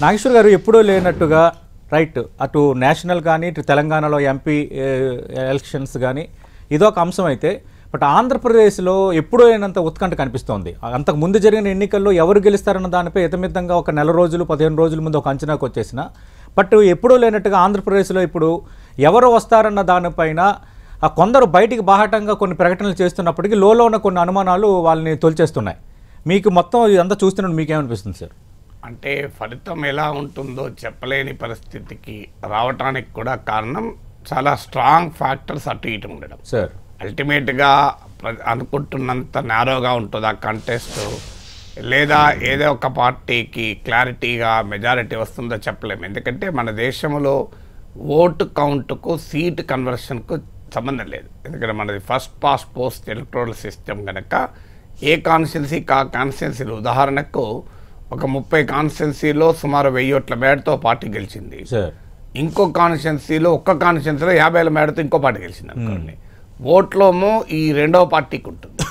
నాగేశ్వర్ గారు ఎప్పుడూ లేనట్టుగా రైట్ అటు నేషనల్ కానీ ఇటు తెలంగాణలో ఎంపీ ఎలక్షన్స్ కానీ ఇదొక అంశం అయితే బట్ ఆంధ్రప్రదేశ్లో ఎప్పుడూ లేనంత ఉత్కంఠ కనిపిస్తోంది. అంతకు ముందు జరిగిన ఎన్నికల్లో ఎవరు గెలుస్తారన్న దానిపై ఇతమితంగా ఒక నెల రోజులు 15 రోజుల ముందు ఒక అంచనాకు వచ్చేసిన బట్ ఎప్పుడూ లేనట్టుగా ఆంధ్రప్రదేశ్లో ఇప్పుడు ఎవరు వస్తారన్న దానిపైన కొందరు బయటికి బాహటంగా కొన్ని ప్రకటనలు చేస్తున్నప్పటికీ లోలో ఉన్న కొన్ని అనుమానాలు వాళ్ళని తొలిచేస్తున్నాయి. మీకు మొత్తం ఇదంతా చూస్తున్నట్టు మీకేమనిపిస్తుంది సార్? అంటే ఫలితం ఎలా ఉంటుందో చెప్పలేని పరిస్థితికి రావటానికి కూడా కారణం చాలా స్ట్రాంగ్ ఫ్యాక్టర్స్ అటు ఇటు ఉండడం. సార్ అల్టిమేట్గా అనుకుంటున్నంత నేరోగా ఉంటుంది ఆ కంటెస్ట్, లేదా ఏదో ఒక పార్టీకి క్లారిటీగా మెజారిటీ వస్తుందో చెప్పలేము. ఎందుకంటే మన దేశంలో ఓటు కౌంట్కు సీట్ కన్వర్షన్కు సంబంధం లేదు. ఎందుకంటే మనది first past post electoral system కనుక ఏ కాన్స్టిట్యున్సీకి ఆ కాన్స్టిట్యున్సీలు ఉదాహరణకు ఒక 30 కాన్స్టిట్యున్సీలో సుమారు 1000 ఓట్ల మేడతో పార్టీ గెలిచింది. ఇంకో కాన్స్టిట్యున్సీలో ఒక్క కాన్స్టిట్యున్సీలో 50,000 మేడతో ఇంకో పార్టీ గెలిచింది అనుకోండి. ఓట్లోమో ఈ రెండవ పార్టీకి ఉంటుంది,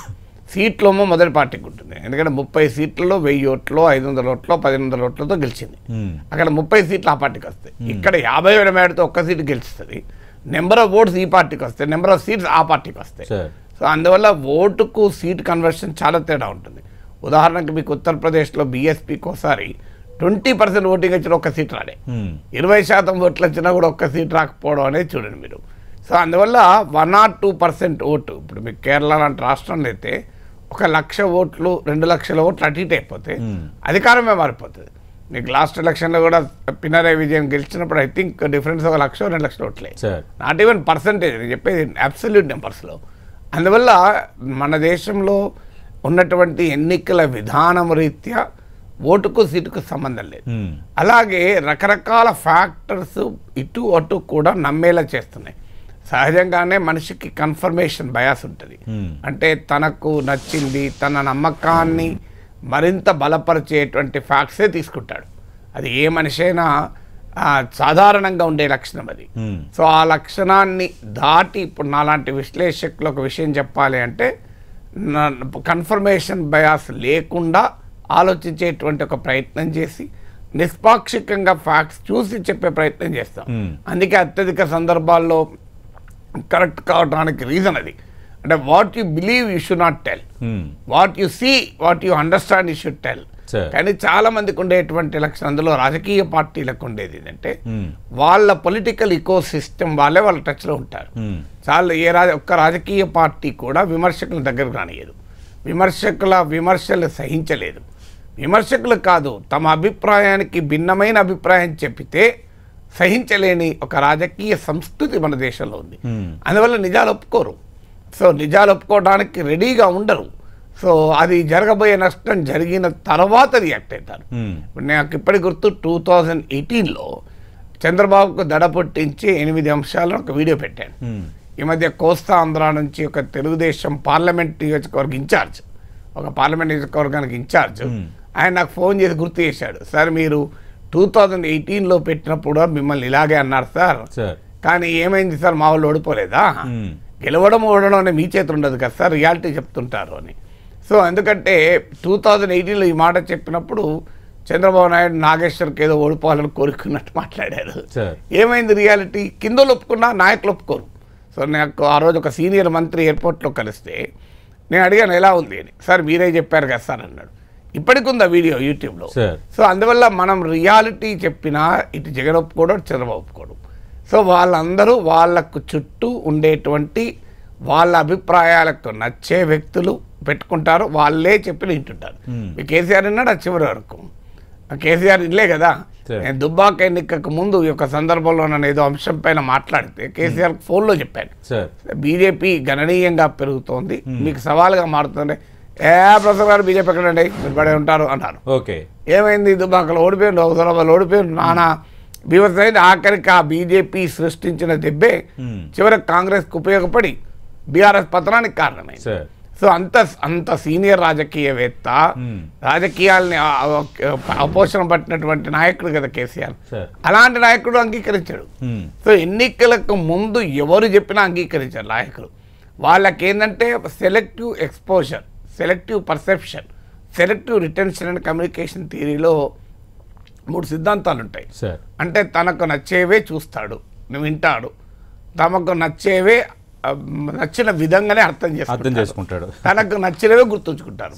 సీట్లోమో మొదటి పార్టీకి ఉంటుంది. ఎందుకంటే 30 సీట్లలో 1000 ఓట్లు 500 ఓట్లు 1500 ఓట్లతో గెలిచింది. అక్కడ 30 సీట్లు ఆ పార్టీకి వస్తాయి. ఇక్కడ 50,000 మేడతో ఒక్క సీటు గెలుస్తుంది. నెంబర్ ఆఫ్ ఓట్స్ ఈ పార్టీకి వస్తాయి, నెంబర్ ఆఫ్ సీట్స్ ఆ పార్టీకి వస్తాయి. సో అందువల్ల ఓటుకు సీట్ కన్వర్షన్ చాలా తేడా ఉంటుంది. ఉదాహరణకు మీకు ఉత్తరప్రదేశ్లో బీఎస్పీకి ఒకసారి 20% ఓటింగ్ వచ్చిన ఒక్క సీట్ రాడే, 20% ఓట్లు వచ్చినా కూడా ఒక్క సీట్ రాకపోవడం అనేది చూడండి మీరు. సో అందువల్ల 1 or 2% ఓటు, ఇప్పుడు మీకు కేరళ లాంటి రాష్ట్రంలో అయితే 1,00,000 ఓట్లు 2,00,000 ఓట్లు అటు ఇటు అయిపోతే అధికారమే మారిపోతుంది. మీకు లాస్ట్ ఎలక్షన్లో కూడా పినరయ్ విజయన్ గెలిచినప్పుడు ఐ థింక్ డిఫరెన్స్ 1,00,000 2,00,000 ఓట్లే, నాట్ ఈవెన్ పర్సంటేజ్, నేను చెప్పేది అబ్సల్యూట్ నెంబర్స్లో. అందువల్ల మన దేశంలో ఉన్నటువంటి ఎన్నికల విధానం రీత్యా ఓటుకు సీటుకు సంబంధం లేదు. అలాగే రకరకాల ఫ్యాక్టర్స్ ఇటు అటు కూడా నమ్మేలా చేస్తున్నాయి. సహజంగానే మనిషికి కన్ఫర్మేషన్ బయాస్ ఉంటుంది. అంటే తనకు నచ్చింది, తన నమ్మకాన్ని మరింత బలపరిచేటువంటి ఫ్యాక్ట్సే తీసుకుంటాడు. అది ఏ మనిషి అయినా సాధారణంగా ఉండే లక్షణం అది. సో ఆ లక్షణాన్ని దాటి ఇప్పుడు నాలాంటి విశ్లేషకులు ఒక విషయం చెప్పాలి అంటే కన్ఫర్మేషన్ బయాస్ లేకుండా ఆలోచించేటువంటి ఒక ప్రయత్నం చేసి నిష్పాక్షికంగా ఫ్యాక్ట్స్ చూసి చెప్పే ప్రయత్నం చేస్తాం. అందుకే అత్యధిక సందర్భాల్లో కరెక్ట్ కావడానికి రీజన్ అది. అంటే what you believe you should not tell, what you see what you understand you should tell. కానీ చాలా మందికి ఉండేటువంటి లక్షణం, అందులో రాజకీయ పార్టీలకు ఉండేది ఏంటంటే వాళ్ళ పొలిటికల్ ఇకో సిస్టమ్ వాళ్ళే వాళ్ళ టచ్లో ఉంటారు. చాలా ఒక్క రాజకీయ పార్టీ కూడా విమర్శకుల దగ్గరకు రానియదు, విమర్శలు సహించలేదు. విమర్శకులు కాదు, తమ అభిప్రాయానికి భిన్నమైన అభిప్రాయం చెప్పితే సహించలేని ఒక రాజకీయ సంస్కృతి మన దేశంలో ఉంది. అందువల్ల నిజాలు ఒప్పుకోరు. సో నిజాలు ఒప్పుకోవడానికి రెడీగా ఉండరు. సో అది జరగబోయే నష్టం జరిగిన తర్వాత రియాక్ట్ అవుతారు. నాకు ఇప్పటికి గుర్తు 2018లో చంద్రబాబుకు దడ పుట్టించి 8 అంశాలను ఒక వీడియో పెట్టాను. ఈ మధ్య కోస్తా ఆంధ్ర నుంచి ఒక తెలుగుదేశం పార్లమెంట్ నియోజకవర్గ ఇన్ఛార్జ్, ఒక పార్లమెంట్ నియోజకవర్గానికి ఇన్ఛార్జ్, ఆయన నాకు ఫోన్ చేసి గుర్తు చేశాడు, సార్ మీరు 2018లో పెట్టినప్పుడు మిమ్మల్ని ఇలాగే అన్నారు సార్, కానీ ఏమైంది సార్ మా వాళ్ళు ఓడిపోలేదా? గెలవడం ఓడడం అనే మీ చేతులు ఉండదు కదా సార్, రియాలిటీ చెప్తుంటారు అని. సో ఎందుకంటే 2018లో ఈ మాట చెప్పినప్పుడు చంద్రబాబు నాయుడు నాగేశ్వర్కి ఏదో ఓడిపోవాలని కోరుకున్నట్టు మాట్లాడారు. ఏమైంది రియాలిటీ? కిందలు ఒప్పుకున్నా నాయకులు ఒప్పుకోరు. సో నాకు ఆ రోజు ఒక సీనియర్ మంత్రి ఎయిర్పోర్ట్లో కలిస్తే నేను అడిగాను ఎలా ఉంది అని. సార్ మీరే చెప్పారు కదా సార్ అన్నాడు. ఇప్పటికి ఉంది ఆ వీడియో యూట్యూబ్లో. సో అందువల్ల మనం రియాలిటీ చెప్పినా ఇటు జగన్ ఒప్పుకోవడం, చంద్రబాబు ఒప్పుకోవడం. సో వాళ్ళందరూ వాళ్ళకు చుట్టూ ఉండేటువంటి వాళ్ళ అభిప్రాయాలకు నచ్చే వ్యక్తులు పెట్టుకుంటారు, వాళ్ళే చెప్పి వింటుంటారు. కేసీఆర్ అన్నాడు ఆ చివరి వరకు. కేసీఆర్ ఇల్లే కదా, నేను దుబ్బాక ఎన్నికకు ముందు ఈ యొక్క సందర్భంలో నన్ను ఏదో అంశం పైన మాట్లాడితే కేసీఆర్ ఫోన్లో చెప్పాను, బీజేపీ గణనీయంగా పెరుగుతోంది, మీకు సవాల్గా మారుతుంది. ప్రొఫెసర్ గారు బీజేపీ ఎక్కడండి, మీరు పడే ఉంటారు అన్నారు. ఏమైంది? దుబ్బాకలో ఓడిపోయింది, హుజరాబాద్లో ఓడిపోయింది, నానా బీభత్సమైంది. ఆఖరికి ఆ బీజేపీ సృష్టించిన దెబ్బే చివరికి కాంగ్రెస్కి ఉపయోగపడి బీఆర్ఎస్ పతనానికి కారణమైంది. సో అంత సీనియర్ రాజకీయవేత్త, రాజకీయాల్ని అపోషణ పట్టినటువంటి నాయకుడు కదా కేసీఆర్. అలాంటి నాయకుడు అంగీకరించాడు. సో ఎన్నికలకు ముందు ఎవరు చెప్పినా అంగీకరించారు నాయకులు. వాళ్ళకి ఏంటంటే selective exposure, selective perception, selective retention and communication థియరీలో 3 సిద్ధాంతాలు ఉంటాయి. సార్ అంటే తనకు నచ్చేవే చూస్తాడు, నువ్వు వింటాడు, తమకు నచ్చేవే నచ్చిన విధంగానే అర్థం చేసుకుంటాడు, తనకు నచ్చినవే గుర్తుంచుకుంటారు.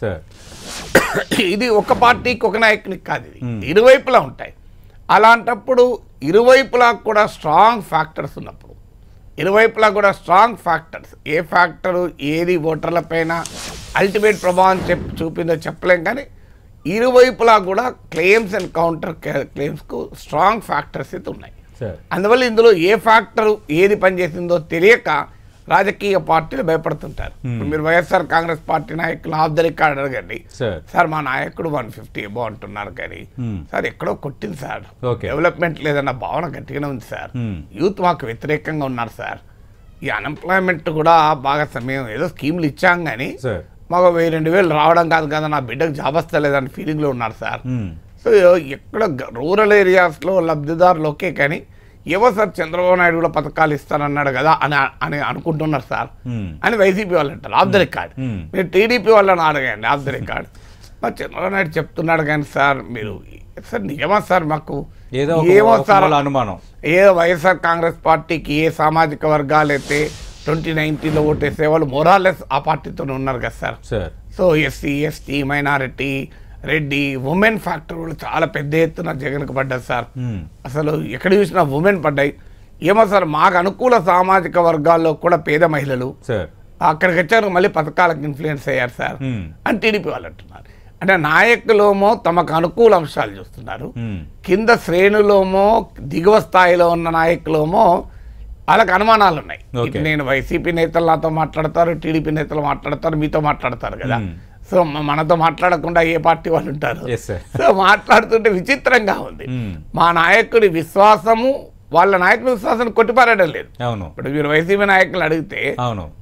ఇది ఒక పార్టీకి ఒక నాయకునికి కాదు, ఇది ఇరువైపులా ఉంటాయి. అలాంటప్పుడు ఇరువైపులా కూడా స్ట్రాంగ్ ఫ్యాక్టర్స్ ఉన్నప్పుడు, ఇరువైపులా కూడా స్ట్రాంగ్ ఫ్యాక్టర్స్, ఏ ఫ్యాక్టరు ఏది ఓటర్లపైన అల్టిమేట్ ప్రభావం చూపిందో చెప్పలేం, కానీ ఇరువైపులా కూడా క్లెయిమ్స్ అండ్ కౌంటర్ క్లెయిమ్స్కు స్ట్రాంగ్ ఫ్యాక్టర్స్ అయితే ఉన్నాయి. అందువల్ల ఇందులో ఏ ఫ్యాక్టరు ఏది పనిచేసిందో తెలియక రాజకీయ పార్టీలు భయపడుతుంటారు. మీరు వైఎస్ఆర్ కాంగ్రెస్ పార్టీ నాయకులు ఆఫ్ ద రికార్డ్ అడగండి, సార్ మా నాయకుడు 150 ఎబో అంటున్నారు, కానీ సార్ ఎక్కడో కొట్టింది సార్, డెవలప్మెంట్ లేదన్న భావన గట్టిగానే ఉంది సార్, యూత్ మాకు వ్యతిరేకంగా ఉన్నారు సార్, ఈ అన్ఎంప్లాయ్మెంట్ కూడా బాగా సమయం ఏదో స్కీమ్లు ఇచ్చాం కానీ మాకు 1000-2000 రావడం కాదు కదా, నా బిడ్డకు జాబ్ వస్తలేదని ఫీలింగ్లో ఉన్నారు సార్. సో ఎక్కడ రూరల్ ఏరియాస్లో లబ్ధిదారులు ఓకే, కానీ ఏవో సార్ చంద్రబాబు నాయుడు కూడా పథకాలు ఇస్తానన్నాడు కదా అని అనుకుంటున్నారు సార్ అని వైసీపీ వాళ్ళు అంటారు ఆఫ్ ద రికార్డ్. మీరు టీడీపీ వాళ్ళని అడగండి ఆఫ్ ద రికార్డ్, మరి చంద్రబాబు నాయుడు చెప్తున్నాడు కానీ సార్ మీరు సార్ నిజమా సార్ మాకు ఏమో సార్ అనుమానం, ఏదో వైఎస్ఆర్ కాంగ్రెస్ పార్టీకి ఏ సామాజిక వర్గాలు అయితే 2019లో ఓటేసే వాళ్ళు మోరాలెస్ ఆ పార్టీతోనే ఉన్నారు కదా sir. So SC ST minority Reddy women factor కూడా చాలా పెద్ద ఎత్తున జగన్కు పడ్డది సార్. అసలు ఎక్కడ చూసినా ఉమెన్ పడ్డాయి. ఏమో సార్ మాకు అనుకూల సామాజిక వర్గాల్లో కూడా పేద మహిళలు అక్కడికి వచ్చారు, మళ్ళీ పథకాలకు ఇన్ఫ్లుయెన్స్ అయ్యారు సార్ అని టీడీపీ వాళ్ళు అంటున్నారు. అంటే నాయకులేమో తమకు అనుకూల అంశాలు చూస్తున్నారు, కింద శ్రేణులోమో దిగువ స్థాయిలో ఉన్న నాయకులేమో వాళ్ళకి అనుమానాలు ఉన్నాయి. నేను వైసీపీ నేతలు నాతో మాట్లాడతారు, టీడీపీ నేతలు మాట్లాడతారు, మీతో మాట్లాడతారు కదా, సో మనతో మాట్లాడకుండా ఏ పార్టీ వాళ్ళు ఉంటారు. సో మాట్లాడుతుంటే విచిత్రంగా ఉంది. మా నాయకుడి విశ్వాసము వాళ్ళ నాయకుడి విశ్వాసాన్ని కొట్టిపారేయడం లేదు. ఇప్పుడు మీరు వైసీపీ నాయకులు అడిగితే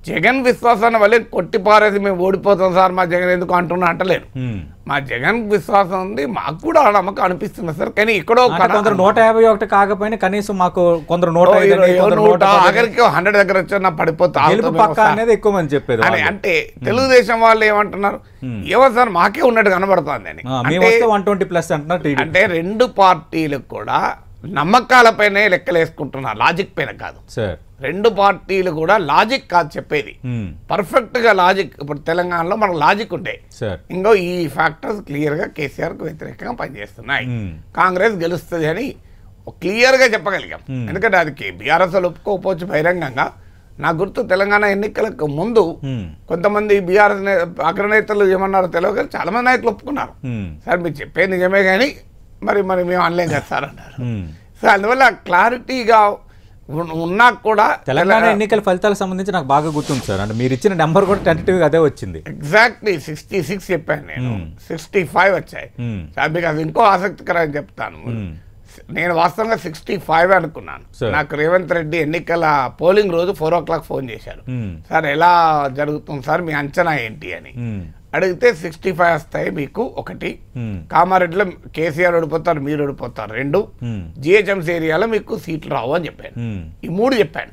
జగన్ విశ్వాసాన్ని వల్లే కొట్టిపారేసి మేము ఓడిపోతాం సార్ మా జగన్ ఎందుకు అంటున్నా అంటలేరు. మా జగన్ విశ్వాసం ఉంది, మాకు కూడా నమ్మకం అనిపిస్తుంది సార్, కానీ ఎక్కడో 151 కాకపోయినా కనీసం మాకు కొందరు 105 ఆఖరికి 100 దగ్గర వచ్చి పడిపోతా అనేది ఎక్కువ మంది చెప్పేది. అంటే తెలుగుదేశం వాళ్ళు ఏమంటున్నారు, ఏమో సార్ మాకే ఉన్నట్టు కనబడుతుంది అని. 120+ అంటున్నారు. అంటే రెండు పార్టీలకు కూడా నమ్మకాలపైనే లెక్కలేసుకుంటున్నారు, లాజిక్ పైన కాదు. రెండు పార్టీలు కూడా లాజిక్ కాదు చెప్పేది, పర్ఫెక్ట్ గా లాజిక్. ఇప్పుడు తెలంగాణలో మనకు లాజిక్ ఉండే, ఇంకో ఈ ఫ్యాక్టర్స్ క్లియర్ గా కేసీఆర్ కు వ్యతిరేకంగా పనిచేస్తున్నాయి, కాంగ్రెస్ గెలుస్తుంది అని క్లియర్ గా చెప్పగలిగాం. ఎందుకంటే అది బీఆర్ఎస్ ఒప్పుకోకపోవచ్చు బహిరంగంగా. నా గుర్తు తెలంగాణ ఎన్నికలకు ముందు కొంతమంది బీఆర్ఎస్ అగ్రనేతలు ఏమన్నారో తెలియదు, చాలా మంది నాయకులు ఒప్పుకున్నారు, సార్ మీరు చెప్పే నిజమే కానీ మరి మేము అనలేం కదా సార్ అన్నారు. సో అందువల్ల క్లారిటీగా ఉన్నా కూడా తెలంగాణ ఎన్నికల ఫలితాలకు సంబంధించి నాకు బాగా గుర్తుంది సార్, అంటే మీరు ఇచ్చిన నెంబర్ కూడా టెంటేటివ్గా అదే వచ్చింది. ఎగ్జాక్ట్లీ 66 చెప్పాను నేను, 65 వచ్చాయి. మీకు అది ఇంకో ఆసక్తికరంగా చెప్తాను, నేను వాస్తవంగా 65 అనుకున్నాను. నాకు రేవంత్ రెడ్డి ఎన్నికల పోలింగ్ రోజు 4 o'clock ఫోన్ చేశారు, సార్ ఎలా జరుగుతుంది సార్ మీ అంచనా ఏంటి అని అడిగితే 65 వస్తాయి మీకు, 1 కామారెడ్డిలో కేసీఆర్ ఓడిపోతారు మీరు ఓడిపోతారు, 2 జిహెచ్ఎంసీ ఏరియాలో మీకు సీట్లు రావు అని చెప్పాను. ఈ 3 చెప్పాను.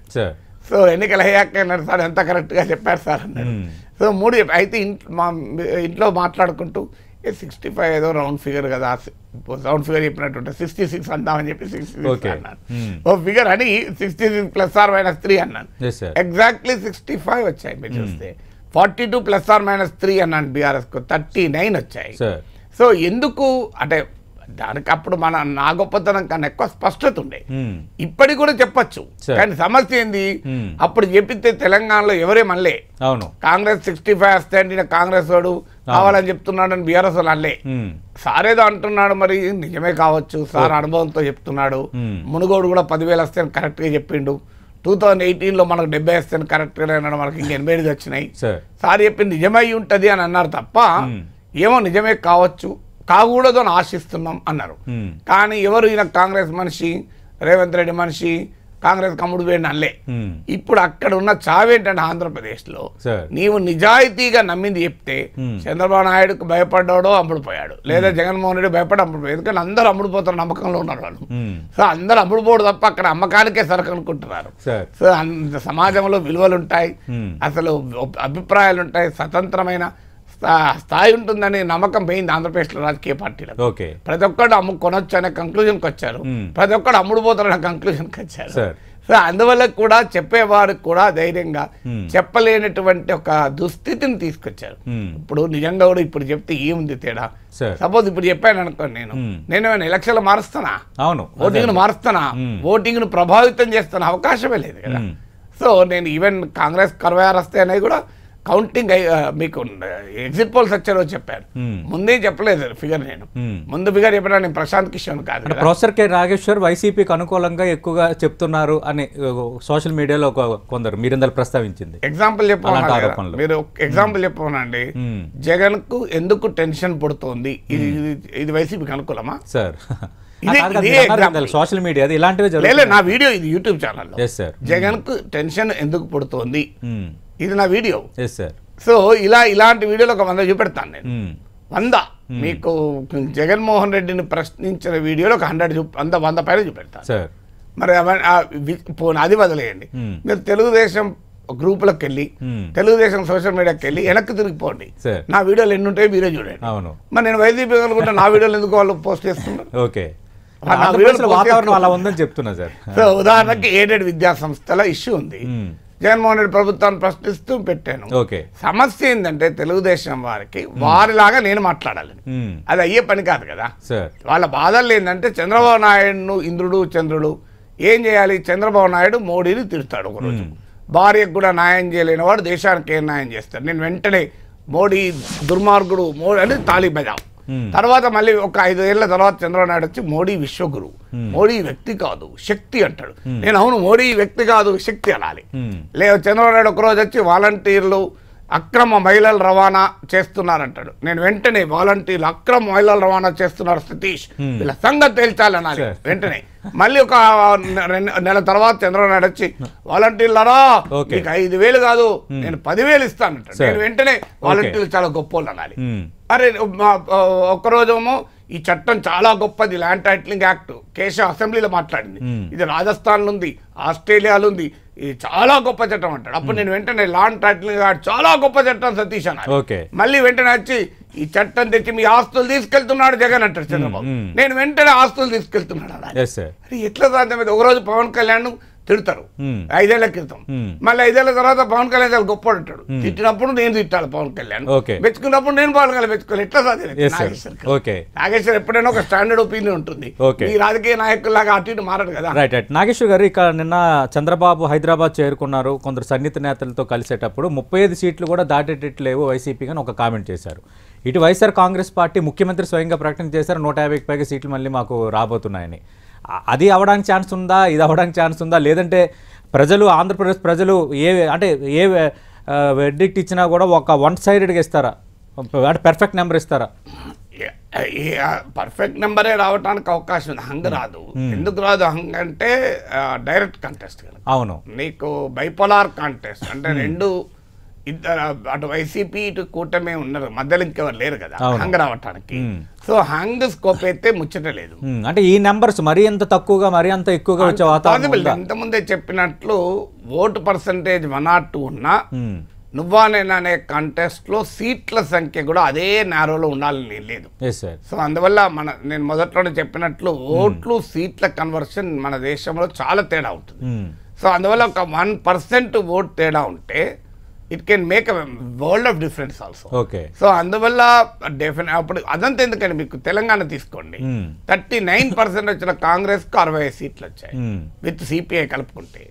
సో ఎన్నికలు అయ్యాక అన్నారు సార్ ఎంత కరెక్ట్గా చెప్పారు సార్ అన్నారు. సో 3 చెప్పాను. అయితే మా ఇంట్లో మాట్లాడుకుంటూ 65 ఏదో రౌండ్ ఫిగర్ కదా, రౌండ్ ఫిగర్ చెప్పినట్టుంటే 66 అందామని చెప్పి 66 అన్నాను. ఓ ఫిగర్ అని 66 ± 3 అన్నాను. ఎగ్జాక్ట్లీ 65 వచ్చాయి. మీరు చూస్తే 42 ± 3 అన్నాను, బీఆర్ఎస్కు 39 వచ్చాయి. సో ఎందుకు అంటే దానికి అప్పుడు నా గొప్పతనం కన్నా ఎక్కువ స్పష్టత ఉండే, ఇప్పటికి కూడా చెప్పచ్చు. కానీ సమస్య ఏంది, అప్పుడు చెప్పితే తెలంగాణలో ఎవరేమనలే, కాంగ్రెస్ 65 వస్తే అంటే కాంగ్రెస్ వాడు కావాలని చెప్తున్నాడు అని బీఆర్ఎస్ వాళ్ళు అనలే. సార్ ఏదో అంటున్నాడు, మరి నిజమే కావచ్చు, సార్ అనుభవంతో చెప్తున్నాడు, మునుగోడు కూడా 10,000 వస్తే కరెక్ట్ గా చెప్పిండు, 2018లో మనకు 70 వస్తే కరెక్ట్ గా అన్నాడు, మనకి ఇంక 88 వచ్చినాయి, సార్ చెప్పింది నిజమై ఉంటది అని అన్నారు తప్ప ఏమో నిజమే కావచ్చు కాకూడదు అని ఆశిస్తున్నాం అన్నారు. కానీ ఎవరు ఈయన కాంగ్రెస్ మనిషి, రేవంత్ రెడ్డి మనిషి, కాంగ్రెస్ కమ్ముడు వేడి అనలే. ఇప్పుడు అక్కడ ఉన్న చావేంటంటే ఆంధ్రప్రదేశ్లో నీవు నిజాయితీగా నమ్మింది చెప్తే చంద్రబాబు నాయుడుకు భయపడ్డాడో అమ్ముడుపోయాడు, లేదా జగన్మోహన్ రెడ్డి భయపడి అమ్ముడుపోయాడు. ఎందుకంటే అందరూ అమ్ముడుపోతారు నమ్మకంలో ఉన్నారు వాళ్ళు. సో అందరూ అమ్ముడుపోవడం తప్ప అక్కడ అమ్మకానికే సరుకు అనుకుంటున్నారు. సో సమాజంలో విలువలు ఉంటాయి, అసలు అభిప్రాయాలు ఉంటాయి, స్వతంత్రమైన స్థాయి ఉంటుందనే నమ్మకం పోయింది ఆంధ్రప్రదేశ్లో రాజకీయ పార్టీలకు. ఓకే, ప్రతి ఒక్కరు కొనొచ్చు అనే కంక్లూజన్కి వచ్చారు, ప్రతి ఒక్కరు అమ్ముడు పోతారనే కంక్లూజన్కి వచ్చారు. సో అందువల్ల కూడా చెప్పేవారికి కూడా ధైర్యంగా చెప్పలేనటువంటి ఒక దుస్థితిని తీసుకొచ్చారు. ఇప్పుడు నిజంగా కూడా ఇప్పుడు చెప్తే ఏముంది తేడా? సపోజ్ ఇప్పుడు చెప్పాను అనుకోండి, నేను ఎలక్షన్లు మారుస్తానా? అవును, ఓటింగ్ను మారుస్తానా? ఓటింగ్ను ప్రభావితం చేస్తాను అవకాశమే లేదు కదా. సో నేను ఈవెన్ కాంగ్రెస్ 66 వస్తే అనేది కూడా కౌంటింగ్ మీకు ఎగ్జిట్ పోల్స్ వచ్చారో చెప్పారు, ముందే చెప్పలేదు ఫిగర్. నేను ముందు ఫిగర్ చెప్పినా నేను ప్రశాంత్ కిషోర్ కాదు. ప్రొఫెసర్ కె నాగేశ్వర్ వైసీపీకి అనుకూలంగా ఎక్కువగా చెప్తున్నారు అని సోషల్ మీడియాలో కొందరు మీరందరూ ప్రస్తావించింది. ఎగ్జాంపుల్ చెప్పమన్నారు, మీరు ఎగ్జాంపుల్ చెప్పమనండి. జగన్ కు ఎందుకు టెన్షన్ పడుతోంది? ఇది వైసీపీకి అనుకూలమా సార్? సోషల్ మీడియా ఇలాంటివి నా వీడియో, ఇది యూట్యూబ్ ఛానల్లో జగన్ కు టెన్షన్ ఎందుకు పడుతోంది, ఇది నా వీడియో. సో ఇలాంటి వీడియోలు ఒక 100 చూపెడతాను నేను. 100 మీకు జగన్మోహన్ రెడ్డిని ప్రశ్నించిన వీడియోలో ఒక 100 పైన చూపెడతాను. మరి అది వదిలేయండి. మీరు తెలుగుదేశం గ్రూపులకు వెళ్ళి, తెలుగుదేశం సోషల్ మీడియాకి వెళ్ళి వెనక్కి తిరిగిపోండి. నా వీడియోలు ఎన్ని ఉంటాయో మీరే చూడండి. మరి నేను వైసీపీ అనుకుంటే నా వీడియోలు ఎందుకు వాళ్ళు పోస్ట్ చేస్తున్నారు? ఓకే, వాతావరణం అలా ఉందని చెప్తున్నా సార్. సో ఉదాహరణకి ఎయిడెడ్ విద్యా సంస్థల ఇష్యూ ఉంది, జగన్మోహన్ రెడ్డి ప్రభుత్వాన్ని ప్రశ్నిస్తూ పెట్టాను. సమస్య ఏంటంటే తెలుగుదేశం వారికి వారిలాగా నేను మాట్లాడాలి, అది అయ్యే పని కాదు కదా. వాళ్ళ బాధలు ఏంటంటే చంద్రబాబు నాయుడును ఇంద్రుడు చంద్రుడు ఏం చేయాలి? చంద్రబాబు నాయుడు మోడీని తిడతాడు ఒకరోజు, భార్యకు కూడా న్యాయం చేయలేని వాడు దేశానికి ఏం న్యాయం చేస్తాడు? నేను వెంటనే మోడీ దుర్మార్గుడు మోడీ అని తాళి బజావు. తర్వాత మళ్ళీ ఒక 5 ఏళ్ల తర్వాత చంద్రబాబు నాయుడు వచ్చి మోడీ విశ్వగురు, మోడీ వ్యక్తి కాదు శక్తి అంటాడు. నేను అవును, మోడీ వ్యక్తి కాదు శక్తి అనాలి. లేదు, చంద్రబాబు నాయుడు ఒకరోజు వచ్చి వాలంటీర్లు అక్రమ మహిళలు రవాణా చేస్తున్నారంటాడు. నేను వెంటనే వాలంటీర్లు అక్రమ మహిళలు రవాణా చేస్తున్నారు సతీష్, వీళ్ళ సంగతి తేల్చాలనాలి వెంటనే. మళ్ళీ ఒక నెల తర్వాత చంద్రబాబు నాయుడు వచ్చి వాలంటీర్లరా మీకు 5,000 కాదు నేను 10,000 ఇస్తానంటాడు. నేను వెంటనే వాలంటీర్లు చాలా గొప్పోళ్ళు అనాలి. అరే ఒక్కరోజేమో ఈ చట్టం చాలా గొప్పది, ల్యాండ్ టైటిలింగ్ యాక్ట్ కేశవ అసెంబ్లీలో మాట్లాడింది, ఇది రాజస్థాన్లో ఉంది, ఆస్ట్రేలియాలో ఉంది, ఇది చాలా గొప్ప చట్టం అంటాడు. అప్పుడు నేను వెంటనే ల్యాండ్ టైటిలింగ్ యాక్ట్ చాలా గొప్ప చట్టం సతీష్ అన్నాడు. మళ్ళీ వెంటనే వచ్చి ఈ చట్టం తెచ్చి మీ ఆస్తులు తీసుకెళ్తున్నాడు జగన్ అంటాడు చంద్రబాబు. నేను వెంటనే ఆస్తులు తీసుకెళ్తున్నాడు అలా. ఎట్లా సాధ్యం? ఒకరోజు పవన్ కళ్యాణ్ తిడతారు 5 ఏళ్ల క్రితం, మళ్ళీ 5 ఏళ్ల తర్వాత పవన్ కళ్యాణ్ చాలా గొప్ప అంటాడు. తిట్టినప్పుడు నేను తిట్టాలి పవన్ కళ్యాణ్, మెచ్చుకున్నప్పుడు నేను పవన్ కళ్యాణ్ మెచ్చుకోవాలి. ఎట్లా సాధ్యం? నాగేశ్వర్ ఎప్పుడైనా ఒక స్టాండర్డ్ ఒపీనియన్ ఉంటుంది, ఈ రాజకీయ నాయకుల్లాగా అటు ఇటు మారడు కదా. రైట్. నాగేశ్వర్ గారు, ఇక నిన్న చంద్రబాబు హైదరాబాద్ చేరుకున్నారు, కొందరు సన్నిహిత నేతలతో కలిసేటప్పుడు 35 సీట్లు కూడా దాటేటట్లేవు వైసీపీ అని ఒక కామెంట్ చేశారు. ఇటు వైఎస్ఆర్ కాంగ్రెస్ పార్టీ ముఖ్యమంత్రి స్వయంగా ప్రకటన చేశారు 150కి పైగా సీట్లు మళ్ళీ మాకు రాబోతున్నాయని. అది అవడానికి ఛాన్స్ ఉందా, ఇది అవడానికి ఛాన్స్ ఉందా? లేదంటే ప్రజలు, ఆంధ్రప్రదేశ్ ప్రజలు ఏ వెర్డిక్ట్ ఇచ్చినా కూడా ఒక వన్ సైడెడ్గా ఇస్తారా, అంటే పర్ఫెక్ట్ నెంబర్ ఇస్తారా? పర్ఫెక్ట్ నెంబరే రావడానికి అవకాశం ఉంది. హంగ్ రాదు. ఎందుకు రాదు హంగ్ అంటే డైరెక్ట్ కాంటెస్ట్ కదా. అవును, నీకు బైపోలార్ కాంటెస్ట్ అంటే రెండు అటు వైసీపీ ఇటు కూటమి ఉన్నారు, మధ్యలో ఇంకెవరు లేరు కదా హంగ్ రావటానికి. సో హంగ్ స్కోప్ అయితే ముచ్చట లేదు. అంటే ఈ నెంబర్స్ మరీ ఎంత తక్కువగా మరీ అంత ఎక్కువగా వచ్చే వాతావరణం. ఇంతకుముందే చెప్పినట్లు ఓటు పర్సంటేజ్ 1 or 2 ఉన్నా నువ్వా నేను అనే కాంటెస్ట్ లో సీట్ల సంఖ్య కూడా అదే నేరోలో ఉండాలని లేదు. సో అందువల్ల నేను మొదట్లోనే చెప్పినట్లు ఓట్లు సీట్ల కన్వర్షన్ మన దేశంలో చాలా తేడా ఉంటుంది. సో అందువల్ల ఒక 1% ఓట్ తేడా ఉంటే it can make a world of difference also. So అందువల్ల డెఫినెట్ అప్పుడు అదంతా ఎందుకంటే మీకు తెలంగాణ తీసుకోండి, 39% వచ్చిన కాంగ్రెస్ కు 65 సీట్లు వచ్చాయి విత్ సిపిఐ కలుపుకుంటే.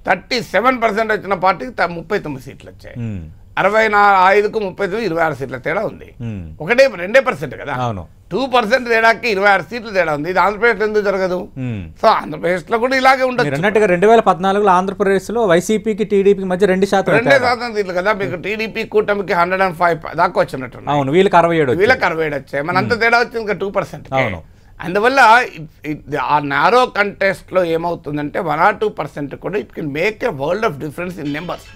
37% వచ్చిన పార్టీకి 39 సీట్లు వచ్చాయి. 65కు 39 26 సీట్ల తేడా ఉంది. 2% కదా, 2% తేడాకి 26 సీట్లు తేడా ఉంది. ఇది ఆంధ్రప్రదేశ్ ఎందుకు జరగదు? సో ఆంధ్రప్రదేశ్ లో కూడా ఇలాగే ఉండదు. 2014లో ఆంధ్రప్రదేశ్ లో వైసీపీకి టీడీపీకి మధ్య 2% సీట్లు కదా. మీకు టీడీపీ కూటమికి 105 దాకా వచ్చినట్టు, వీళ్ళకి 67 వచ్చాయి. మన అంత తేడా వచ్చింది ఇంకా 2%. అందువల్ల ఆ నారో కంటెస్ట్ లో ఏమవుతుందంటే 1 or 2% కూడా it can make a world of difference in numbers.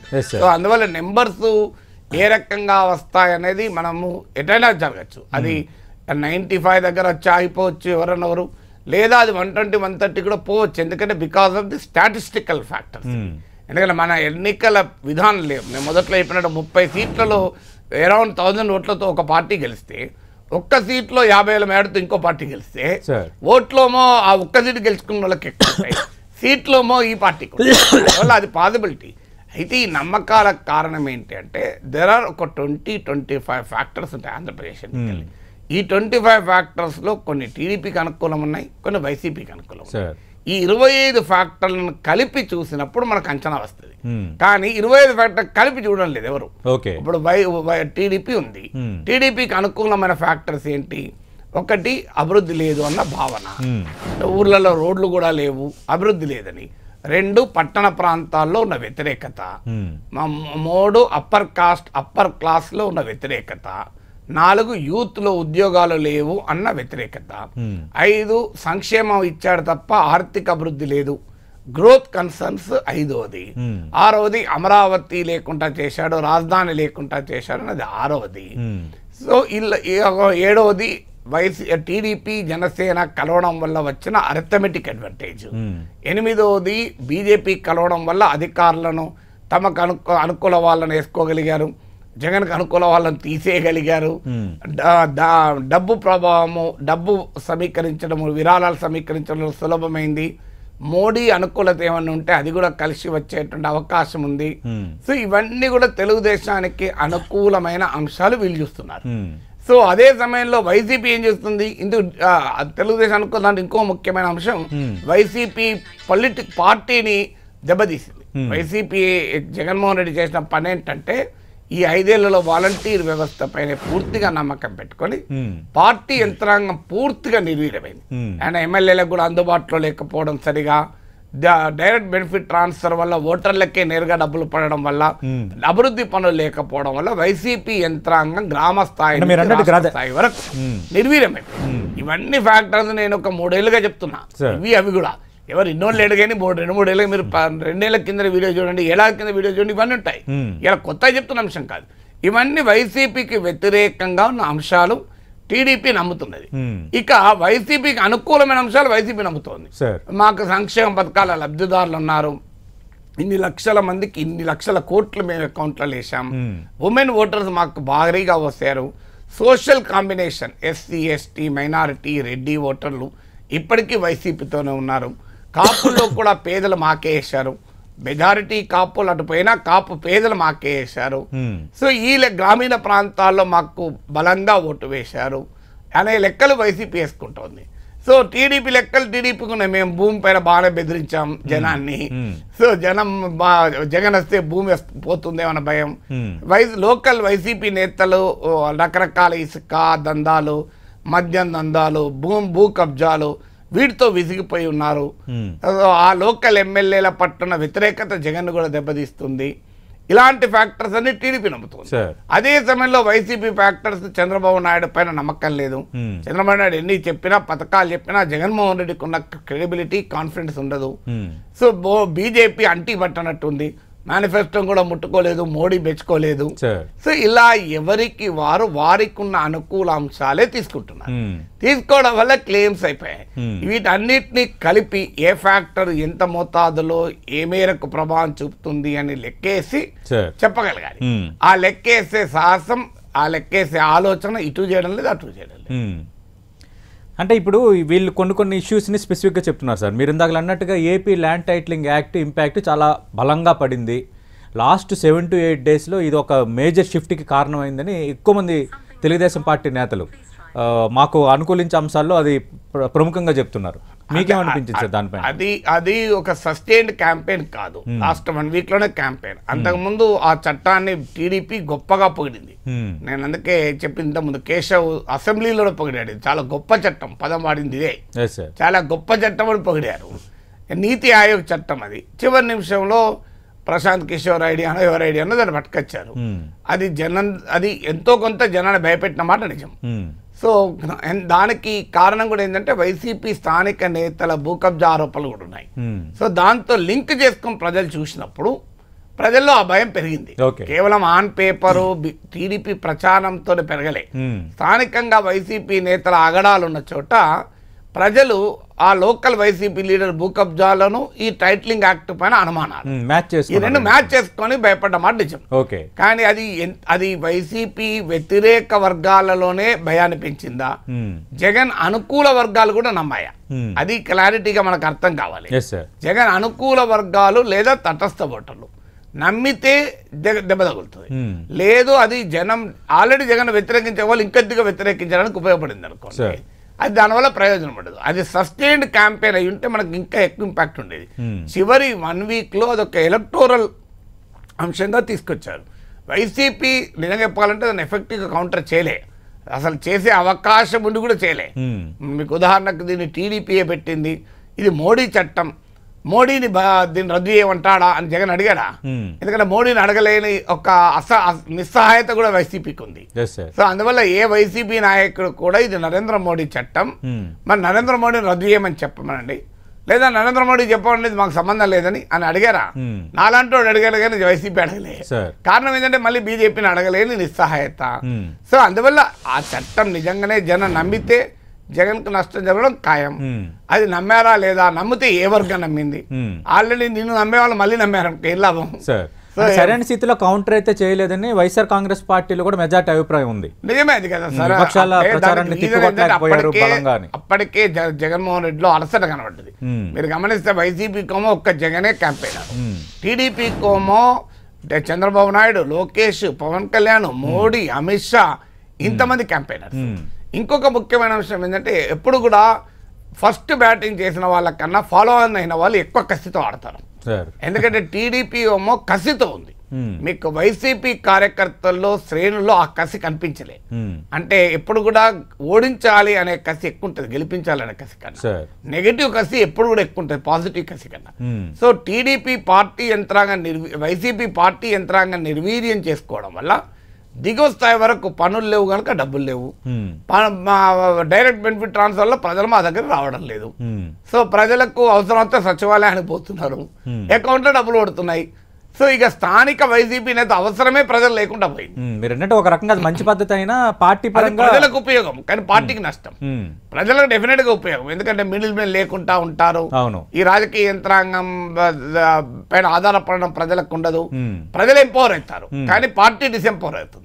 So అందువల్ల నెంబర్స్ ఏ రకంగా వస్తాయనేది మనము ఎటైనా జరగచ్చు. అది 95 దగ్గర వచ్చి ఆగిపోవచ్చు ఎవరన్నెవరు, లేదా అది 120, 130 కూడా పోవచ్చు. ఎందుకంటే because of the statistical factors. ఎందుకంటే మన ఎన్నికల విధానం లేవు. నేను మొదట్లో చెప్పినట్టు 30 సీట్లలో అరౌండ్ 1000 ఓట్లతో ఒక పార్టీ గెలిస్తే ఒక్క సీట్లో 50,000 మేడతో ఇంకో పార్టీ గెలిస్తే ఓట్లోమో ఆ ఒక్క సీటు గెలుచుకున్న వాళ్ళకి ఎక్కువ ఉంటాయి, సీట్లోమో ఈ పార్టీకి వల్ల అది పాసిబిలిటీ. అయితే ఈ నమ్మకాలకు కారణం ఏంటి అంటే దెర్ ఆర్ ఒక 20-25 ఫ్యాక్టర్స్ ఉంటాయి ఆంధ్రప్రదేశ్. ఈ 25 ఫ్యాక్టర్స్లో కొన్ని టీడీపీకి అనుకూలం ఉన్నాయి, కొన్ని వైసీపీకి అనుకూలం ఉన్నాయి. ఈ 25 ఫ్యాక్టర్లను కలిపి చూసినప్పుడు మనకు అంచనా వస్తుంది. కానీ 25 ఫ్యాక్టర్ కలిపి చూడడం లేదు ఎవరు. ఇప్పుడు టీడీపీ ఉంది, టీడీపీకి అనుకూలమైన ఫ్యాక్టర్స్ ఏంటి? ఒకటి అభివృద్ధి లేదు అన్న భావన, ఊర్లలో రోడ్లు కూడా లేవు, అభివృద్ధి లేదని. 2 పట్టణ ప్రాంతాల్లో ఉన్న వ్యతిరేకత. 3 అప్పర్ క్లాస్లో ఉన్న వ్యతిరేకత. 4 యూత్లో ఉద్యోగాలు లేవు అన్న వ్యతిరేకత. 5 సంక్షేమం ఇచ్చాడు తప్ప ఆర్థిక అభివృద్ధి లేదు, గ్రోత్ కన్సర్న్స్ 5వది. 6వది అమరావతి లేకుండా చేశాడు, రాజధాని లేకుండా చేశాడు అన్నది 6వది. సో 7వది టీడీపీ జనసేన కలవడం వల్ల వచ్చిన అరిథమెటిక్ అడ్వాంటేజ్. 8వది బీజేపీ కలవడం వల్ల అధికారులను తమకు అనుకూల వాళ్ళని వేసుకోగలిగారు, జగన్కు అనుకూల వాళ్ళని తీసేయగలిగారు. డబ్బు ప్రభావము, డబ్బు సమీకరించడము, విరాళాలు సమీకరించడం సులభమైంది. మోడీ అనుకూలత ఏమన్నా ఉంటే అది కూడా కలిసి వచ్చేటువంటి అవకాశం ఉంది. సో ఇవన్నీ కూడా తెలుగుదేశానికి అనుకూలమైన అంశాలు వీళ్ళు చూస్తున్నారు. సో అదే సమయంలో వైసీపీ ఏం చేస్తుంది? తెలుగుదేశం అనుకున్న ఇంకో ముఖ్యమైన అంశం, వైసీపీ పార్టీని దెబ్బతీసింది. వైసీపీ జగన్మోహన్ రెడ్డి చేసిన పని ఏంటంటే ఈ 5 ఏళ్లలో వాలంటీర్ వ్యవస్థ పైన పూర్తిగా నమ్మకం పెట్టుకొని పార్టీ యంత్రాంగం పూర్తిగా నిర్వీర్యమైంది. అండ్ ఎమ్మెల్యేలకు కూడా అందుబాటులో లేకపోవడం, సరిగా డైరెక్ట్ బెనిఫిట్ ట్రాన్స్ఫర్ వల్ల ఓటర్లకే నేరుగా డబ్బులు పడడం వల్ల, అభివృద్ధి పనులు లేకపోవడం వల్ల వైసీపీ యంత్రాంగం గ్రామ స్థాయి వరకు నిర్వీర్యమైపోయింది. ఇవన్నీ ఫ్యాక్టర్స్ నేను ఒక 3 ఏళ్ళుగా చెప్తున్నా. అవి కూడా ఎవరు ఇన్నోళ్ళు లేడు కానీ 2-3 ఏళ్ళకి మీరు 2 ఏళ్ల కింద వీడియో చూడండి, ఏడాది కింద వీడియో చూడండి, ఇవన్నీ ఉంటాయి. ఇలా కొత్తగా చెప్తున్న అంశం కాదు. ఇవన్నీ వైసీపీకి వ్యతిరేకంగా ఉన్న అంశాలు టీడీపీ నమ్ముతున్నది. ఇక వైసీపీకి అనుకూలమైన అంశాలు వైసీపీ నమ్ముతోంది. మాకు సంక్షేమ పథకాల లబ్ధిదారులు ఉన్నారు, ఇన్ని లక్షల మందికి ఇన్ని లక్షల కోట్లు మేము అకౌంట్లో వేసాం, ఉమెన్ ఓటర్స్ మాకు భారీగా వస్తారు, social combination SC ST minority Reddy ఓటర్లు ఇప్పటికీ వైసీపీతోనే ఉన్నారు, కాపుల్లో కూడా పేదలు మాకే వేశారు, మెజారిటీ కాపులు అటుపోయినా కాపు పేదలు మాకే వేశారు. సో ఈ గ్రామీణ ప్రాంతాల్లో మాకు బలంగా ఓటు వేశారు అనే లెక్కలు వైసీపీ వేసుకుంటోంది. సో టీడీపీ లెక్కలు టీడీపీకి మేము భూమి పైన బాగానే బెదిరించాం జనాన్ని. సో జగన్ వస్తే భూమి పోతుందేమన్న భయం. లోకల్ వైసీపీ నేతలు రకరకాల ఇసుక దందాలు, మద్యం దందాలు, భూ కబ్జాలు వీటితో విసిగిపోయి ఉన్నారు. ఆ లోకల్ ఎమ్మెల్యేల పట్టున వ్యతిరేకత జగన్ కూడా దెబ్బతీస్తుంది. ఇలాంటి ఫ్యాక్టర్స్ అన్ని టీడీపీ నమ్ముతుంది. అదే సమయంలో వైసీపీ ఫ్యాక్టర్స్ చంద్రబాబు నాయుడు పైన నమ్మకం లేదు. చంద్రబాబు నాయుడు ఎన్ని చెప్పినా పథకాలు చెప్పినా జగన్మోహన్ రెడ్డికి ఉన్న క్రెడిబిలిటీ కాన్ఫిడెన్స్ ఉండదు. సో బీజేపీ అంటీ పట్టనట్టుంది, మేనిఫెస్టో కూడా ముట్టుకోలేదు, మోడీ మెచ్చుకోలేదు. సో ఇలా ఎవరికి వారికి ఉన్న అనుకూల అంశాలే తీసుకుంటున్నారు. తీసుకోవడం వల్ల క్లెయిమ్స్ అయిపోయాయి. వీటన్నిటిని కలిపి ఏ ఫ్యాక్టర్ ఎంత మోతాదులో ఏ మేరకు ప్రభావం చూపుతుంది అని లెక్కేసి చెప్పగలగాలి. ఆ లెక్కేసే సాహసం, ఆ లెక్కేసే ఆలోచన ఇటు చేయడం లేదు, అటు చేయడం లేదు. అంటే ఇప్పుడు వీళ్ళు కొన్ని ఇష్యూస్ని స్పెసిఫిక్గా చెప్తున్నారు సార్. మీరు ఇందాక అన్నట్టుగా AP land titling act impact చాలా బలంగా పడింది. లాస్ట్ 7 to 8 డేస్లో ఇది ఒక మేజర్ షిఫ్ట్కి కారణమైందని ఎక్కువ మంది తెలుగుదేశం పార్టీ నేతలు మాకు అనుకూలించే అంశాల్లో అది ప్రముఖంగా చెప్తున్నారు. మీకేమనిపించింది సార్ దానిపై? అది ఒక సస్టైన్డ్ క్యాంపెయిన్ కాదు, లాస్ట్ 1 వీక్లోనే క్యాంపెయిన్. అంతకుముందు ఆ చట్టాన్ని టీడీపీ గొప్పగా పొగిడింది. నేను అందుకే చెప్పింది ముందు, కేశవ్ అసెంబ్లీలో పొగిడాడు, చాలా గొప్ప చట్టం, పదం వాడింది ఇదే, చాలా గొప్ప చట్టం అని పొగిడారు. నీతి ఆయోగ్ చట్టం అది. చివరి నిమిషంలో ప్రశాంత్ కిషోర్ ఐడియానో ఎవరి ఐడియానో దాన్ని పట్టుకొచ్చారు. అది ఎంతో కొంత జనాన్ని భయపెట్టిన మాట నిజం. సో దానికి కారణం కూడా ఏంటంటే వైసీపీ స్థానిక నేతల భూ కబ్జా ఆరోపణలు కూడా ఉన్నాయి. సో దాంతో లింక్ చేసుకుని ప్రజలు చూసినప్పుడు ప్రజల్లో ఆ భయం పెరిగింది. కేవలం ఆన్ పేపరు టీడీపీ ప్రచారంతో పెరగలే. స్థానికంగా వైసీపీ నేతల అగడాలు ఉన్న చోట ప్రజలు ఆ లోకల్ వైసీపీ లీడర్ భూ కబ్జాలను ఈ టైటిలింగ్ యాక్ట్ పైన అనుమానాలు మ్యాచ్ ఈ రెండు మ్యాచ్ చేసుకొని భయపడ్డ మాట నిజం. ఓకే, కానీ అది వైసీపీ వ్యతిరేక వర్గాలలోనే భయాన్ని పెంచిందా, జగన్ అనుకూల వర్గాలు కూడా నమ్మాయా? అది క్లారిటీగా మనకు అర్థం కావాలి. జగన్ అనుకూల వర్గాలు లేదా తటస్థ ఓటర్లు నమ్మితే దెబ్బ తగులుతుంది, లేదు అది జనం ఆల్రెడీ జగన్ వ్యతిరేకించే వాళ్ళు ఇంకొద్దిగా వ్యతిరేకించడానికి ఉపయోగపడింది అనుకోండి, అది దానివల్ల ప్రయోజనం ఉండదు. అది సస్టైన్డ్ క్యాంపెయిన్ అయి ఉంటే మనకు ఇంకా ఎక్కువ ఇంపాక్ట్ ఉండేది. చివరి 1 వీక్లో అదొక ఎలక్టోరల్ అంశంగా తీసుకొచ్చారు. వైసీపీ నిజంగా చెప్పాలంటే దాన్ని ఎఫెక్టివ్గా కౌంటర్ చేయలే, అసలు చేసే అవకాశం ఉండి కూడా చేయలే. మీకు ఉదాహరణకు దీన్ని టీడీపీఏ పెట్టింది, ఇది మోడీ చట్టం, మోడీని దీన్ని రద్దు చేయమంటాడా అని జగన్ అడిగాడా? ఎందుకంటే మోడీని అడగలేని ఒక నిస్సహాయత కూడా వైసీపీకి ఉంది. సో అందువల్ల ఏ వైసీపీ నాయకుడు కూడా ఇది నరేంద్ర మోడీ చట్టం, మరి నరేంద్ర మోడీని రద్దు చేయమని చెప్పమనండి, లేదా నరేంద్ర మోడీ చెప్పమనేది మాకు సంబంధం లేదని అని అడిగారా? నాలాంటి వాడు అడిగాడు కానీ వైసీపీ అడగలే. కారణం ఏంటంటే మళ్ళీ బీజేపీని అడగలేని నిస్సహాయత. సో అందువల్ల ఆ చట్టం నిజంగానే జనం నమ్మితే జగన్కు నష్టం జరగడం ఖాయం. అది నమ్మారా లేదా, నమ్మితే ఏ వర్గం నమ్మింది? ఆల్రెడీ నిన్ను నమ్మే వాళ్ళు మళ్ళీ నమ్మారు, ఏం లాభం? సరైన స్థితిలో కౌంటర్ అయితే చేయలేదని వైఎస్ఆర్ కాంగ్రెస్ పార్టీలో కూడా మెజార్టీ అభిప్రాయం ఉంది. నిజమే అది కదా సార్. అప్పటికే జగన్మోహన్ రెడ్డిలో అలసట కనబడ్డది. మీరు గమనిస్తే వైసీపీ కోమో ఒక్క జగనే క్యాంపెయినర్, టీడీపీ కోమో చంద్రబాబు నాయుడు, లోకేష్, పవన్ కళ్యాణ్, మోడీ, అమిత్ షా, ఇంతమంది క్యాంపెయినర్స్. ఇంకొక ముఖ్యమైన విషయం ఏంటంటే ఎప్పుడు కూడా ఫస్ట్ బ్యాటింగ్ చేసిన వాళ్ళకన్నా ఫాలో ఆన్ అయిన వాళ్ళు ఎక్కువ కసితో ఆడతారు. ఎందుకంటే టీడీపీ ఏమో కసితో ఉంది, మీకు వైసీపీ కార్యకర్తల్లో శ్రేణుల్లో ఆ కసి కనిపించలే. అంటే ఎప్పుడు కూడా ఓడించాలి అనే కసి ఎక్కువ ఉంటుంది గెలిపించాలనే కసి కన్నా. నెగటివ్ కసి ఎప్పుడు కూడా ఎక్కువ ఉంటుంది పాజిటివ్ కసి కన్నా. సో టీడీపీ పార్టీ యంత్రాంగం వైసీపీ పార్టీ యంత్రాంగం నిర్వీర్యం చేసుకోవడం వల్ల దిగువ స్థాయి వరకు పనులు లేవు కనుక డబ్బులు లేవు, డైరెక్ట్ బెనిఫిట్ ట్రాన్స్ఫర్లో ప్రజలు మా దగ్గర రావడం లేదు. సో ప్రజలకు అవసరమైతే సచివాలయానికి పోతున్నారు, అకౌంట్లో డబ్బులు పడుతున్నాయి. సో ఇక స్థానిక వైసీపీ నేత అవసరమే ప్రజలు లేకుండా పోయింది. మీరు అన్నట్టు ఒక రకంగా మంచి పద్ధతి అయినా పార్టీ పరంగా ప్రజలకు ఉపయోగం, కానీ పార్టీకి నష్టం. ప్రజలకు డెఫినెట్ గా ఉపయోగం, ఎందుకంటే మిడిల్ మెన్ లేకుండా ఉంటారు. ఈ రాజకీయ యంత్రాంగం పైన ఆధారపడడం ప్రజలకు ఉండదు, ప్రజలు ఎంపవర్ అవుతారు, కానీ పార్టీ డిసెంపవర్ అవుతుంది.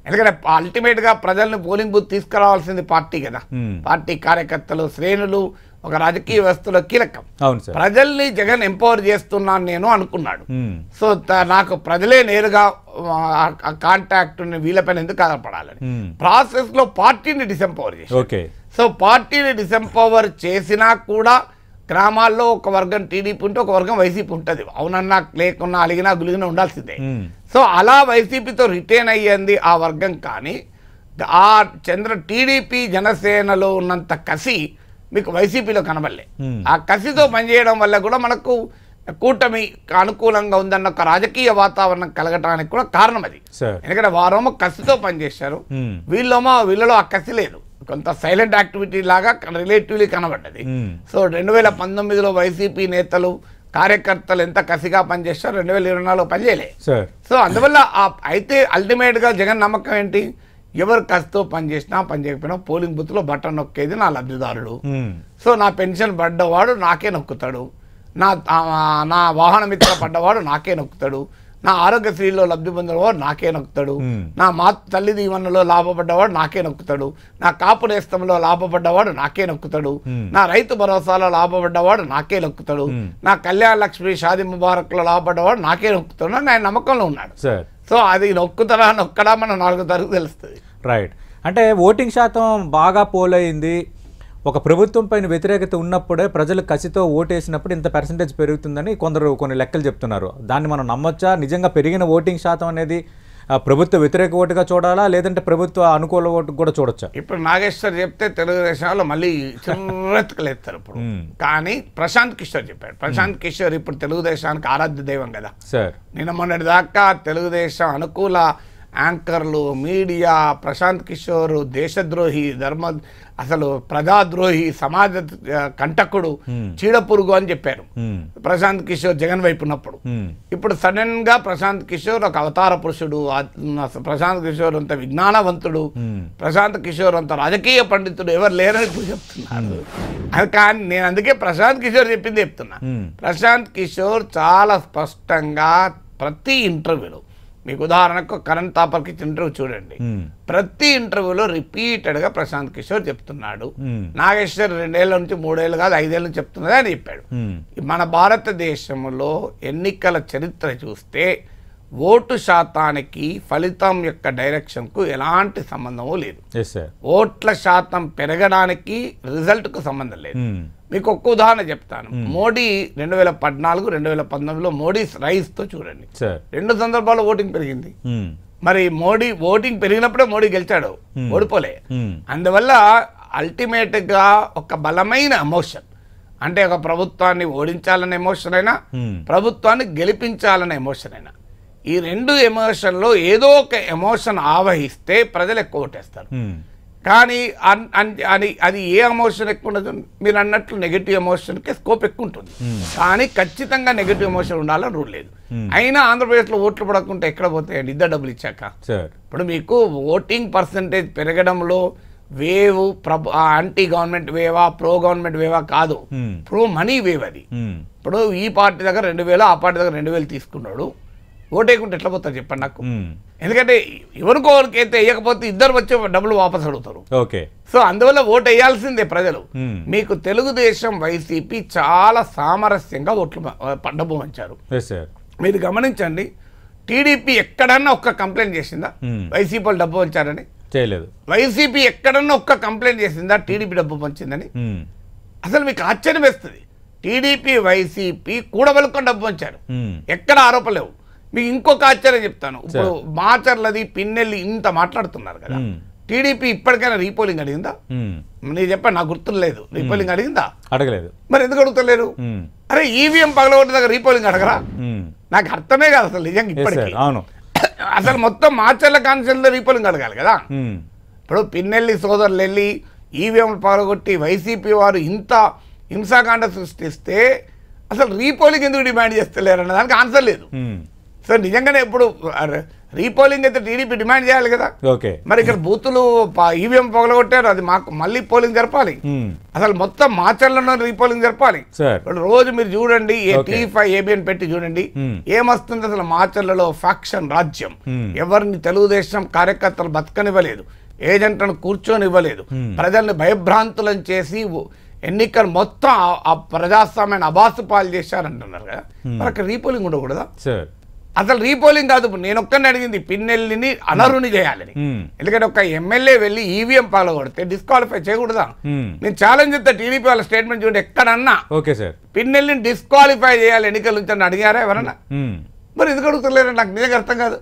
ఎందుకంటే అల్టిమేట్ గా ప్రజల్ని పోలింగ్ బూత్ తీసుకురావాల్సింది పార్టీ కదా. పార్టీ కార్యకర్తలు, శ్రేణులు ఒక రాజకీయ వ్యవస్థలో కీలకం. ప్రజల్ని జగన్ ఎంపవర్ చేస్తున్నాను నేను అనుకున్నాడు. సో నాకు ప్రజలే నేరుగా కాంటాక్ట్ వీళ్ళపైన ఎందుకు ఆధారపడాలని ప్రాసెస్ లో పార్టీని డిసెంపవర్ చేసి, సో పార్టీని డిసెంపవర్ చేసినా కూడా గ్రామాల్లో ఒక వర్గం టీడీపీ ఉంటే ఒక వర్గం వైసీపీ ఉంటుంది. అవునన్నా లేకున్నా అలిగినా గులిగినా ఉండాల్సిందే. సో అలా వైసీపీతో రిటైన్ అయ్యింది ఆ వర్గం. కానీ ఆ టీడీపీ జనసేనలో ఉన్నంత కసి మీకు వైసీపీలో కనబడలే. ఆ కసితో పనిచేయడం వల్ల కూడా మనకు కూటమి అనుకూలంగా ఉందన్న ఒక రాజకీయ వాతావరణం కలగటానికి కూడా కారణం అది. ఎందుకంటే వారేమో కసితో పనిచేశారు, వీళ్ళలో ఆ కసి లేదు, కొంత సైలెంట్ యాక్టివిటీ లాగా రిలేటివ్లీ కనబడ్డది. సో 2019లో వైసీపీ నేతలు కార్యకర్తలు ఎంత కసిగా పనిచేస్తారు, 2024లో పనిచేయలే. సో అందువల్ల అయితే అల్టిమేట్ గా జగన్ నమ్మకం ఏంటి, ఎవరు కసితో పనిచేసినా పని చేయకపోయినా పోలింగ్ బూత్ లో బటన్ నొక్కేది నా లబ్ధిదారుడు. సో నా పెన్షన్ పడ్డవాడు నాకే నొక్కుతాడు, నా వాహన మిత్ర పడ్డవాడు నాకే నొక్కుతాడు, నా ఆరోగ్యశ్రీలో లబ్ధి పొందినవాడు నాకే నొక్కుతాడు, నా తల్లి దీవెనలో లాభపడ్డవాడు నాకే నొక్కుతాడు, నా కాపు నేస్తంలో లాభపడ్డవాడు నాకే నొక్కుతాడు, నా రైతు భరోసాలో లాభపడ్డవాడు నాకే నొక్కుతాడు, నా కళ్యాణ లక్ష్మి షాదీ ముబారక్ లో లాభపడ్డవాడు నాకే నొక్కుతాడు అని ఆయన నమ్మకంలో ఉన్నాడు. సో అది నొక్కుతారా నొక్కడా మన 4 తారీఖు తెలుస్తుంది. రైట్. అంటే ఓటింగ్ శాతం బాగా పోలైంది, ఒక ప్రభుత్వం పైన వ్యతిరేకత ఉన్నప్పుడే ప్రజలు కసితో ఓటేసినప్పుడు ఇంత పర్సెంటేజ్ పెరుగుతుందని కొన్ని లెక్కలు చెప్తున్నారు. దాన్ని మనం నమ్మొచ్చా? నిజంగా పెరిగిన ఓటింగ్ శాతం అనేది ప్రభుత్వ వ్యతిరేక ఓటుగా చూడాలా, లేదంటే ప్రభుత్వ అనుకూల ఓటు కూడా చూడొచ్చా? ఇప్పుడు నాగేశ్వర్ చెప్తే తెలుగుదేశంలో మళ్ళీ చిరెత్తుకలేస్తారు ఇప్పుడు. కానీ ప్రశాంత్ కిషోర్ చెప్పాడు. ప్రశాంత్ కిషోర్ ఇప్పుడు తెలుగుదేశానికి ఆరాధ్య దైవం కదా సార్. నిన్న మొన్నటి దాకా తెలుగుదేశం అనుకూల యాంకర్లు, మీడియా, ప్రశాంత్ కిషోర్ దేశద్రోహి, అసలు ప్రజాద్రోహి, సమాజ కంటకుడు, చీడపురుగు అని చెప్పారు ప్రశాంత్ కిషోర్ జగన్ వైపు ఉన్నప్పుడు. ఇప్పుడు సడన్ గా ప్రశాంత్ కిషోర్ ఒక అవతార పురుషుడు, ప్రశాంత్ కిషోర్ అంత విజ్ఞానవంతుడు, ప్రశాంత్ కిషోర్ అంత రాజకీయ పండితుడు ఎవరు లేరని ఇప్పుడు చెప్తున్నారు. అది కానీ నేను అందుకే ప్రశాంత్ కిషోర్ చెప్పింది చెప్తున్నా. ప్రశాంత్ కిషోర్ చాలా స్పష్టంగా ప్రతి ఇంటర్వ్యూలో, మీకు ఉదాహరణకు కరణ్ తాపర్కి ఇంటర్వ్యూ చూడండి, ప్రతి ఇంటర్వ్యూలో రిపీటెడ్గా ప్రశాంత్ కిషోర్ చెప్తున్నాడు. నాగేశ్వర్ 2 ఏళ్ల నుంచి 3 ఏళ్ళు కాదు 5 ఏళ్ళ నుంచి చెప్తున్నది అని చెప్పాడు. మన భారతదేశంలో ఎన్నికల చరిత్ర చూస్తే ఓటు శాతానికి ఫలితం యొక్క డైరెక్షన్కు ఎలాంటి సంబంధము లేదు. ఓట్ల శాతం పెరగడానికి రిజల్ట్కు సంబంధం లేదు. మీకు ఒక్క ఉదాహరణ చెప్తాను. మోడీ 2014, 2019లో మోడీ రైస్తో చూడండి, 2 సందర్భాల్లో ఓటింగ్ పెరిగింది. మరి మోడీ ఓటింగ్ పెరిగినప్పుడే మోడీ గెలిచాడు, ఓడిపోలే. అందువల్ల అల్టిమేట్ గా ఒక బలమైన ఎమోషన్, అంటే ఒక ప్రభుత్వాన్ని ఓడించాలనే ఎమోషన్ అయినా, ప్రభుత్వాన్ని గెలిపించాలనే ఎమోషన్ అయినా, ఈ 2 ఎమోషన్లో ఏదో ఒక ఎమోషన్ ఆవహిస్తే ప్రజలు ఎక్కువ ఓటేస్తారు. కానీ అది ఏ ఎమోషన్ ఎక్కువ ఉండదు, మీరు అన్నట్లు నెగిటివ్ ఎమోషన్కి స్కోప్ ఎక్కువ ఉంటుంది. కానీ ఖచ్చితంగా నెగిటివ్ ఎమోషన్ ఉండాలని రూల్ లేదు. అయినా ఆంధ్రప్రదేశ్లో ఓట్లు పడకుంటే ఎక్కడ పోతాయండి ఇద్దరు డబ్బులు ఇచ్చాక? ఇప్పుడు మీకు ఓటింగ్ పర్సంటేజ్ పెరగడంలో వేవ్ యాంటీ గవర్నమెంట్ వేవా, ప్రో గవర్నమెంట్ వేవా కాదు, ప్రో మనీ వేవ్ అది. ఇప్పుడు ఈ పార్టీ దగ్గర 2000, ఆ పార్టీ దగ్గర 2000 తీసుకున్నాడు, ఓటేయకుంటే ఎట్లా పోతారు చెప్పండి నాకు? ఎందుకంటే ఎవరికోరికైతే వేయకపోతే ఇద్దరు వచ్చి డబ్బులు వాపస్ అడుగుతారు. సో అందువల్ల ఓటు వేయాల్సిందే ప్రజలు. మీకు తెలుగుదేశం, వైసీపీ చాలా సామరస్యంగా ఓట్లు డబ్బు పంచారు. మీరు గమనించండి, టీడీపీ ఎక్కడన్నా ఒక్క కంప్లైంట్ చేసిందా వైసీపీ వాళ్ళు డబ్బు పంచారని? చేయలేదు. వైసీపీ ఎక్కడన్నా ఒక్క కంప్లైంట్ చేసిందా టీడీపీ డబ్బు పంచిందని? అసలు మీకు ఆశ్చర్యం వేస్తుంది. టీడీపీ, వైసీపీ కూడబలుకొని డబ్బు పంచారు, ఎక్కడ ఆరోపణ లేవు. మీకు ఇంకొక ఆశ్చర్యం చెప్తాను. ఇప్పుడు మాచర్లది, పిన్నెల్లి ఇంత మాట్లాడుతున్నారు కదా, టీడీపీ ఇప్పటికైనా రీపోలింగ్ అడిగిందా? నేను చెప్పాను, నాకు గుర్తులు లేదు. రీపోలింగ్ అడిగిందా? అడగలేదు. మరి ఎందుకు అడుగుతలేరు? అరే ఈవీఎం పగలగొట్టిన దగ్గర రీపోలింగ్ అడగరా? నాకు అర్థమే కాదు అసలు నిజంగా ఇప్పటికీ. అసలు మొత్తం మాచర్ల కాన్స్టిట్యూన్సీలో రీపోలింగ్ అడగాలి కదా. ఇప్పుడు పిన్నెల్లి సోదరులు వెళ్ళి ఈవీఎం పగలగొట్టి వైసీపీ వారు ఇంత హింసాకాండ సృష్టిస్తే అసలు రీపోలింగ్ ఎందుకు డిమాండ్ చేస్తలేరు అన్న దానికి ఆన్సర్ లేదు. సో నిజంగానే ఇప్పుడు రీపోలింగ్ అయితే టీడీపీ డిమాండ్ చేయాలి కదా. మరి ఇక్కడ బూతులు ఈవీఎం పగలగొట్టారు, అది మాకు మళ్ళీ పోలింగ్ జరపాలి. అసలు మొత్తం మాచర్లలో రీపోలింగ్ జరపాలి. రోజు మీరు చూడండి, T5 ABN పెట్టి చూడండి ఏమొస్తుంది. అసలు మాచర్లలో ఫ్యాక్షన్ రాజ్యం, ఎవరిని తెలుగుదేశం కార్యకర్తలు బతకనివ్వలేదు, ఏజెంట్లను కూర్చొనివ్వలేదు, ప్రజల్ని భయభ్రాంతులను చేసి ఎన్నికలు మొత్తం ఆ ప్రజాస్వామ్యాన్ని అబాసు పాలు చేశారంటున్నారు కదా. మరి అక్కడ రీపోలింగ్ ఉండకూడదా? అసలు రీపోలింగ్ కాదు. నేను ఒక్కరిని అడిగింది పిన్నెల్లిని అనర్హుని చేయాలని. ఎందుకంటే ఒక ఎమ్మెల్యే వెళ్ళి ఈవీఎం పగలగొడితే డిస్క్వాలిఫై చేయకూడదా? నేను ఛాలెంజ్ చేస్తా, టీడీపీ వాళ్ళ స్టేట్మెంట్ చూడండి ఎక్కడన్నా పిన్నెల్లిని డిస్క్వాలిఫై చేయాలి ఎన్నికల నుంచి అని అడిగారా ఎవరన్నా? మరి ఎందుకు అడుగుతలేరు నాకు నిజంగా అర్థం కాదు.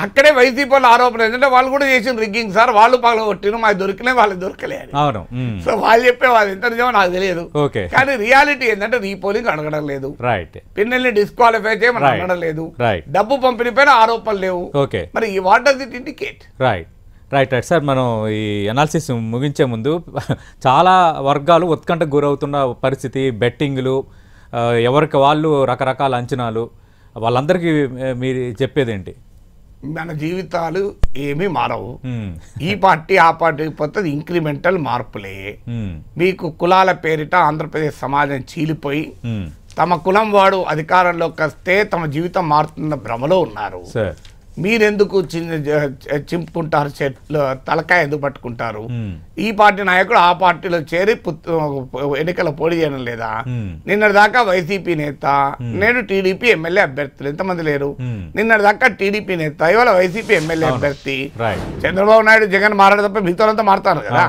అక్కడే వైసీపీ వాళ్ళు ఆరోపణ ఏంటంటే వాళ్ళు కూడా చేసిన రిగ్గింగ్ సార్, వాళ్ళు పగలగొట్టిన మాకు దొరికినా వాళ్ళకి దొరకలే అని. సో వాళ్ళు చెప్పే వాళ్ళు ఎంత నిజమో నాకు తెలియదు. కానీ రియాలిటీ ఏంటంటే రీపోలింగ్ అడగడం లేదు, పిన్నెల్ని డిస్క్వాలిఫై చేయమని అడగడం లేదు, డబ్బు పంపిణీ పైన ఆరోపణలు లేవు. మరి what does it indicate? Right sir, మనం ఈ అనాలిసిస్ ముగించే ముందు చాలా వర్గాలు ఉత్కంఠకు గురవుతున్న పరిస్థితి, బెట్టింగ్లు, ఎవరికి వాళ్ళు రకరకాల అంచనాలు, వాళ్ళందరికీ మీరు చెప్పేదేంటి? మన జీవితాలు ఏమీ మారవు. ఈ పార్టీ ఆ పార్టీకి పోతుంది, ఇంక్రిమెంటల్ మార్పులే. మీకు కులాల పేరిట ఆంధ్రప్రదేశ్ సమాజం చీలిపోయి తమ కులం వాడు అధికారంలోకి వస్తే తమ జీవితం మారుతున్న భ్రమలో ఉన్నారు. మీరెందుకు చింపుకుంటారు, తలకాయ ఎందుకు పట్టుకుంటారు? ఈ పార్టీ నాయకుడు ఆ పార్టీలో చేరి ఎన్నికల పోటీ చేయడం లేదా? నిన్నటి దాకా వైసీపీ నేత, నేను టీడీపీ ఎమ్మెల్యే అభ్యర్థులు ఎంతమంది లేరు? నిన్నటి దాకా టీడీపీ నేత, ఇవాళ వైసీపీ ఎమ్మెల్యే అభ్యర్థి. చంద్రబాబు నాయుడు, జగన్ మారడం తప్ప మిగతా మారుతారు కదా.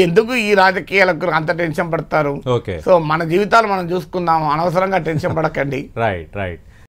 ఎందుకు ఈ రాజకీయాలకు అంత టెన్షన్ పడతారు? సో మన జీవితాలు మనం చూసుకుందాం, అనవసరంగా టెన్షన్ పడకండి. రైట్.